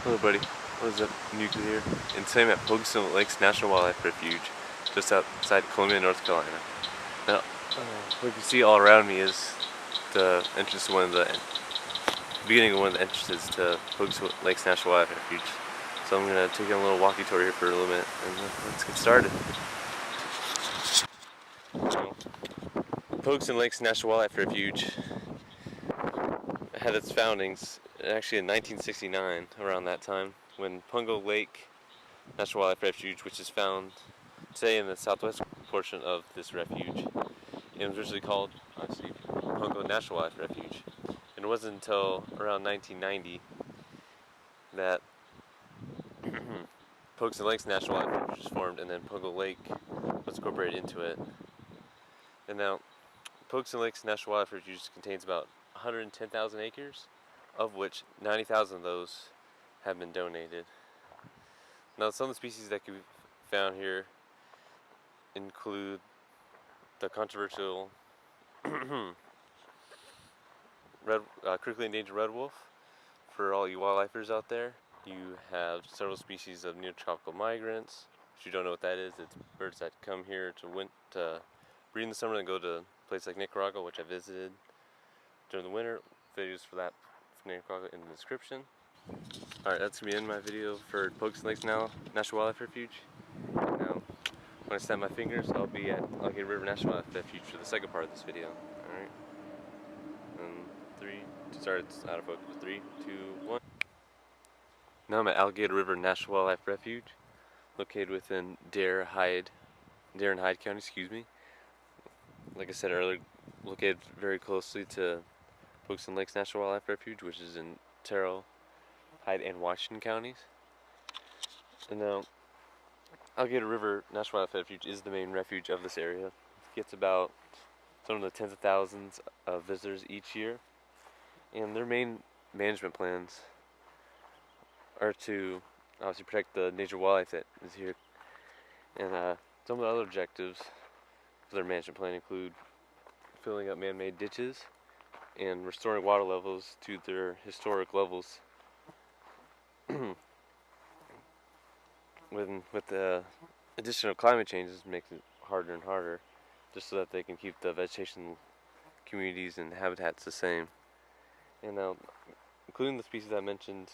Hello buddy, what is up, Nuclear here? And today I'm at Pocosin Lakes National Wildlife Refuge, just outside Columbia, North Carolina. Now, what you can see all around me is the entrance to beginning of one of the entrances to Pocosin Lakes National Wildlife Refuge. So I'm going to take you on a little walkie tour here for a little minute, and let's get started. Pocosin Lakes National Wildlife Refuge had its foundings actually in 1969, around that time, when Pungo Lake National Wildlife Refuge, which is found today in the southwest portion of this refuge. It was originally called, obviously, Pungo National Wildlife Refuge. And it wasn't until around 1990 that Pocosin Lakes National Wildlife Refuge was formed, and then Pungo Lake was incorporated into it. And now, Pocosin Lakes National Wildlife Refuge contains about 110,000 acres, of which 90,000 of those have been donated. Now, some of the species that can be found here include the controversial critically endangered red wolf. For all you wildlifers out there, you have several species of neotropical migrants. If you don't know what that is, it's birds that come here to breed in the summer and go to places like Nicaragua, which I visited during the winter. Videos for that from Nicaragua in the description. Alright, that's going to be in my video for Pocosin Lakes National Wildlife Refuge. Now, when I snap my fingers, I'll be at Alligator River National Wildlife Refuge for the second part of this video. Alright? It's out of focus. 3, 2, 1. Now I'm at Alligator River National Wildlife Refuge, located within Dare and Hyde County, Like I said earlier, located very closely to Pocosin Lakes National Wildlife Refuge, which is in Terrell, Hyde, and Washington counties. And now, Alligator River National Wildlife Refuge is the main refuge of this area. It gets about some of the tens of thousands of visitors each year. And their main management plans are to obviously protect the nature wildlife that is here. And some of the other objectives for their management plan include filling up man-made ditches and restoring water levels to their historic levels. With the addition of climate changes, makes it harder and harder, just so that they can keep the vegetation communities and habitats the same. And now, including the species I mentioned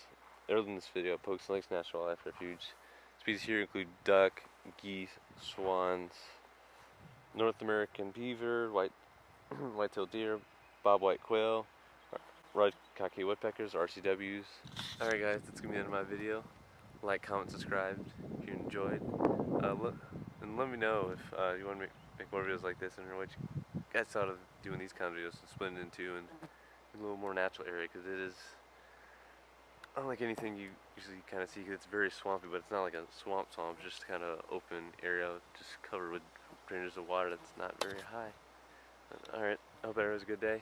earlier in this video, Pocosin Lakes National Wildlife Refuge, species here include duck, geese, swans, North American beaver, white-tailed deer, bobwhite quail, red-cockaded woodpeckers, RCWs. Alright guys, that's going to be the end of my video. Like, comment, subscribe if you enjoyed. And let me know if you want to make more videos like this, and what you guys thought of doing these kind of videos and splitting it into a little more natural area, because it is unlike anything you usually kind of see, because it's very swampy, but it's not like a swamp, just kind of open area just covered with drainage of water that's not very high. Alright, I hope everyone has a good day.